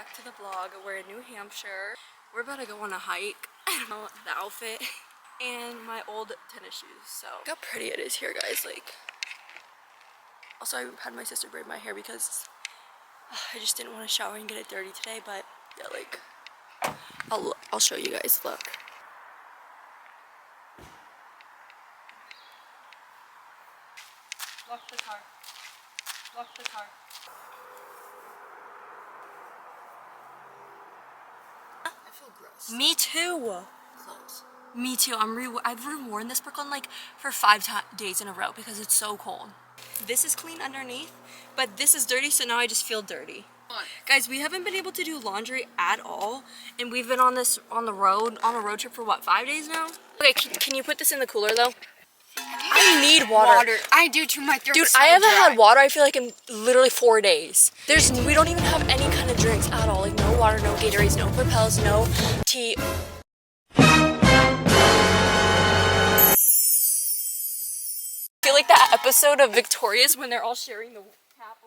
back to the vlog. We're in New Hampshire. We're about to go on a hike. I don't know the outfit and my old tennis shoes. So look how pretty it is here, guys. Like, also I had my sister braid my hair because I just didn't want to shower and get it dirty today. But yeah, like I'll show you guys. Look. Lock the car. Lock the car. I feel gross. Me too. Clothes. Me too. I've reworn this Brooklyn like for 5 days in a row because it's so cold. This is clean underneath, but this is dirty, so now I just feel dirty. Guys, we haven't been able to do laundry at all, and we've been on a road trip for what, 5 days now? Okay, can you put this in the cooler though? I need water. I do too. My throat's Dude, so I haven't dry. had water, I feel like, in literally 4 days. We don't even have any kind of drinks at all. Like, no water, no Gatorades, no Propels, no tea. I feel like that episode of Victorious when they're all sharing the tap.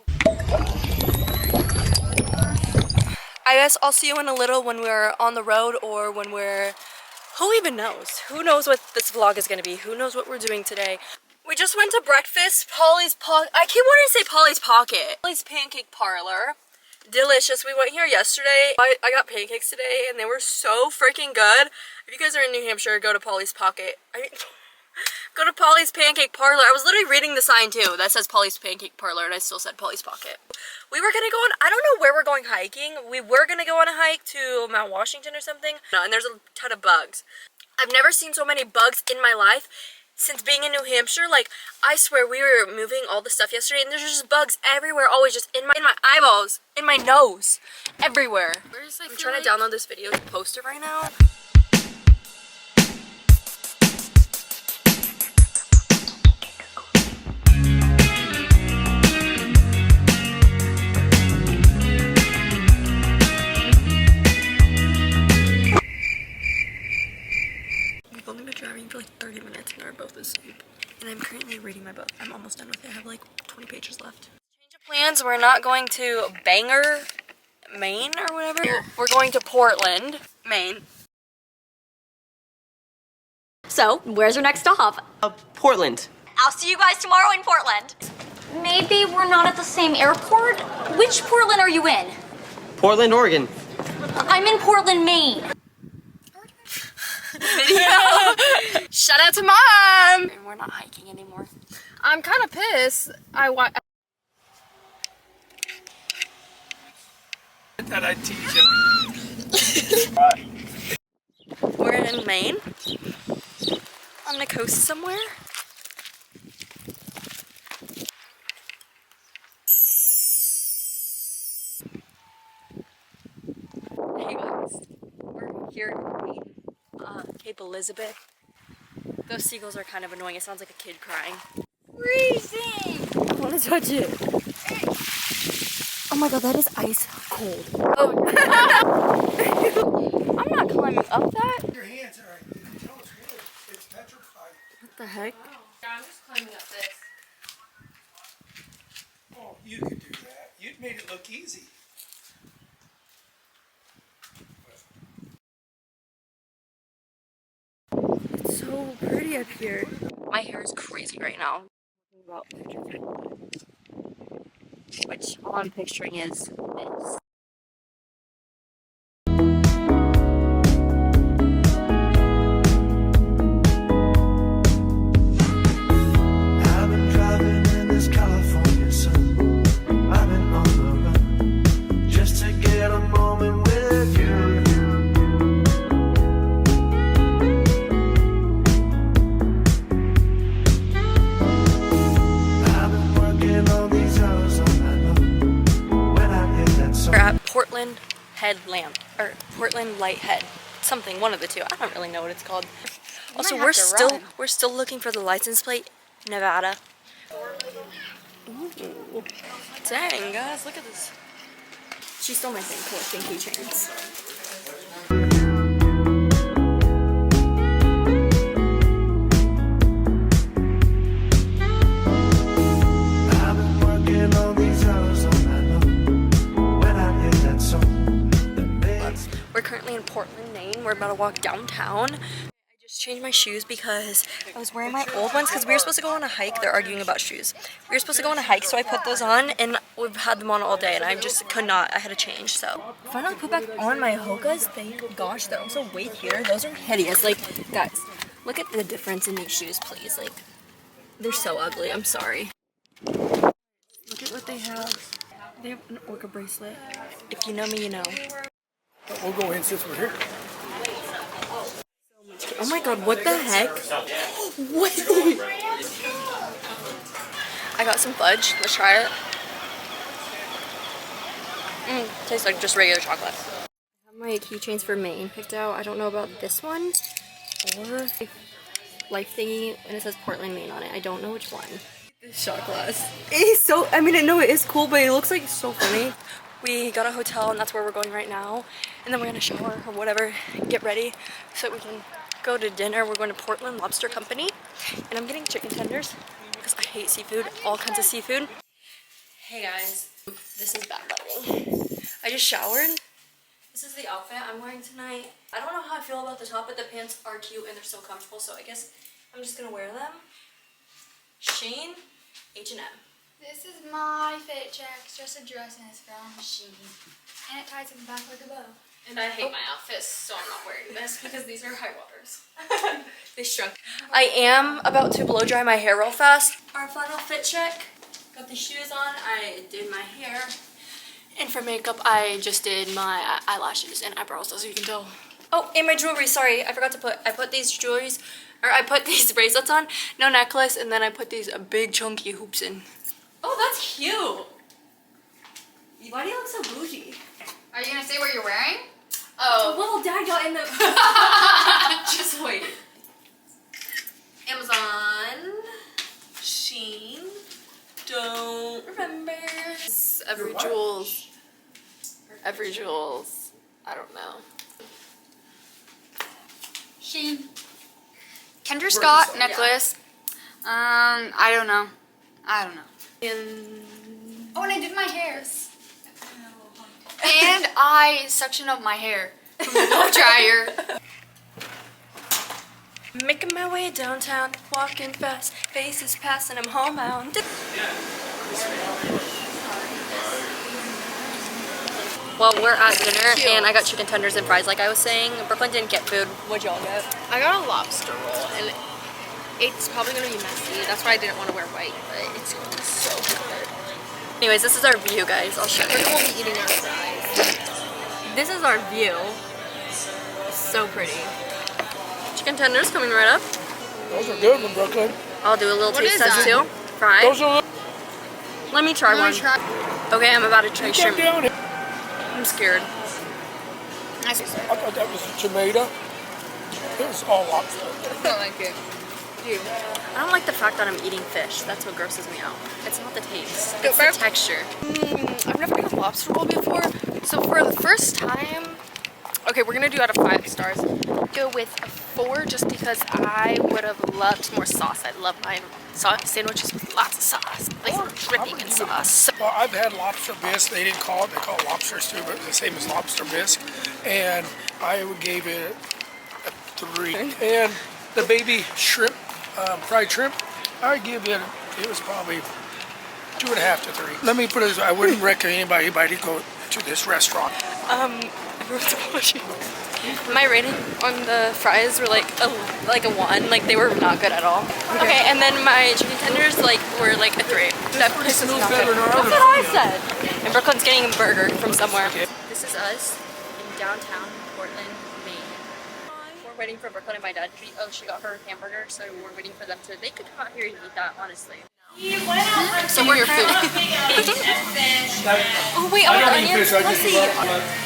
I guess I'll see you in a little when we're on the road or when we're... Who even knows? Who knows what this vlog is going to be? Who knows what we're doing today? We just went to breakfast. I keep wanting to say Polly's Pocket. Polly's Pancake Parlor. Delicious. We went here yesterday. I got pancakes today and they were so freaking good. If you guys are in New Hampshire, go to Polly's Pocket. Go to Polly's Pancake Parlor. I was literally reading the sign too that says Polly's Pancake Parlor and I still said Polly's Pocket. We were gonna go on, I don't know where we're going hiking. We were gonna go on a hike to Mount Washington or something. No, and there's a ton of bugs. I've never seen so many bugs in my life since being in New Hampshire. Like, I swear we were moving all the stuff yesterday and there's just bugs everywhere, always just in my eyeballs, in my nose, everywhere. I'm trying to download this video to post it right now. For like 30 minutes and they're both asleep. And I'm currently reading my book. I'm almost done with it. I have like 20 pages left. Change of plans. We're not going to Bangor, Maine or whatever. We're going to Portland, Maine. So, where's your next stop? Portland. I'll see you guys tomorrow in Portland. Maybe we're not at the same airport? Which Portland are you in? Portland, Oregon. I'm in Portland, Maine. Video. Shout out to Mom! And we're not hiking anymore. I'm kind of pissed. That I tease you. We're in Maine. On the coast somewhere. Hey guys. We're here in Maine. Cape Elizabeth. Those seagulls are kind of annoying. It sounds like a kid crying. Freezing! I want to touch it. Oh my god, that is ice cold. Oh. I'm not climbing up that. Your hands are right. You can tell it's wood. It's petrified. What the heck? Yeah, I'm just climbing up this. Oh, you could do that. You made it look easy. It's so pretty up here. My hair is crazy right now. Which all I'm picturing is this. I've been driving in this California sun. I've been on the run just to get a moment with you. We're at Portland Headland, or Portland Light Head. Something, one of the two. I don't really know what it's called. Also, we're still looking for the license plate, Nevada. Ooh. Dang, guys, look at this. She stole my thing, collecting keychains. I've been working all these hours all night long. When I hear that song, we're about to walk downtown. I just changed my shoes because I was wearing my old ones because we were supposed to go on a hike. They're arguing about shoes. We were supposed to go on a hike, so I put those on and we've had them on all day and I just could not. I had to change, so. Finally put back on my Hokas. Thank gosh, they're also way cuter. Those are hideous. Like, guys, look at the difference in these shoes, please. Like, they're so ugly. I'm sorry. Look at what they have. They have an orca bracelet. If you know me, you know. We'll go in since we're here. Oh my god, what the heck? What? I got some fudge. Let's try it. Tastes like just regular chocolate. I have my keychains for Maine picked out. I don't know about this one or life thingy, and it says Portland, Maine on it. I don't know which one. This shot glass. It's so, I mean, I know it is cool, but it looks like so funny. We got a hotel and that's where we're going right now. And then we're gonna shower or whatever, get ready so that we can go to dinner. We're going to Portland Lobster Company. And I'm getting chicken tenders because I hate seafood, all kinds of seafood. Hey guys, this is bad lighting. I just showered. This is the outfit I'm wearing tonight. I don't know how I feel about the top, but the pants are cute and they're so comfortable, so I guess I'm just gonna wear them. Shein, H&M. This is my fit check. It's just a dress and it's from Shein. And it ties in the back like a bow. And I hate my outfits, so I'm not wearing this because these are high waters. They shrunk. I am about to blow dry my hair real fast. Our final fit check. Got the shoes on. I did my hair. And for makeup, I just did my eyelashes and eyebrows, so you can tell. Oh, and my jewelry. Sorry, I forgot to put. I put these bracelets on. No necklace, and then I put these big chunky hoops in. Oh, that's cute. Why do you look so bougie? Are you gonna say what you're wearing? Oh, little dad got in the. Just wait. Amazon, Shein, don't remember. Every jewels. I don't know. Shein. Kendra Scott necklace. I don't know. Oh, and I did my hair. And I suction up my hair from the blow dryer. Making my way downtown, walking fast, faces passing, I'm homebound. Well, we're at dinner and I got chicken tenders and fries like I was saying. Brooklyn didn't get food. What'd y'all get? I got a lobster roll and it's probably gonna be messy. That's why I didn't want to wear white, but it's gonna be so good. Anyways, this is our view, guys. I'll show you. We'll be eating our fries. This is our view. It's so pretty. Chicken tenders coming right up. Those are good from Brooklyn. I'll do a little What taste is test that? too. Fry. Those are. Let me try one. Okay, I'm about to try Come shrimp. down here. I'm scared. I thought that was a tomato. It was all lobster. I don't like it. I don't like the fact that I'm eating fish. That's what grosses me out. It's not the taste. Go It's the back. texture. I've never had lobster roll before, so for the first time, okay, we're gonna do out of 5 stars. Go with a 4 just because I would have loved more sauce. I love my sandwiches with lots of sauce, like dripping in sauce. Well, I've had lobster bisque. They didn't call it. They call it lobster stew, but it's the same as lobster bisque. And I gave it a 3. And the baby shrimp, fried shrimp, I give it. It was probably 2.5 to 3. Let me put it this way. I wouldn't recommend anybody go to this restaurant. Everyone's watching. My rating on the fries were like a 1. Like they were not good at all. Okay, and then my chicken tenders were like a 3. That place was not good. That's what I said. And Brooklyn's getting a burger from somewhere. This is us in downtown Portland, Maine. We're waiting for Brooklyn and my dad. She got her hamburger, so we're waiting for them to. They could come out here and eat that, honestly. So we're food. Oh wait, I want onions. Let's see.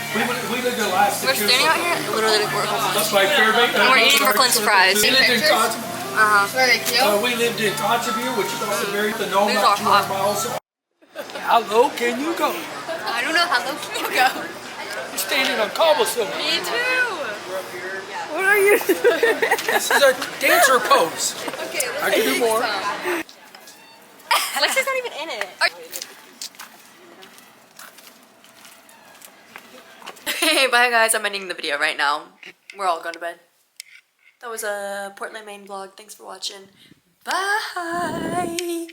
We lived in last. We're standing out here, literally like we're homeless. Like Fairbanks. And we're eating Brooklyn's fries. We lived in Were they cute? we lived in Kotzebue, which is also very the no, These not are 200 hot. miles. How low can you go? I don't know how low can you go. You're standing on cobblestone. Me too. What are you doing? This is a dancer pose. Okay, I can do more. Lexi's not even in it. Hey, bye guys. I'm ending the video right now. we're all going to bed. That was a Portland, Maine vlog. Thanks for watching. Bye!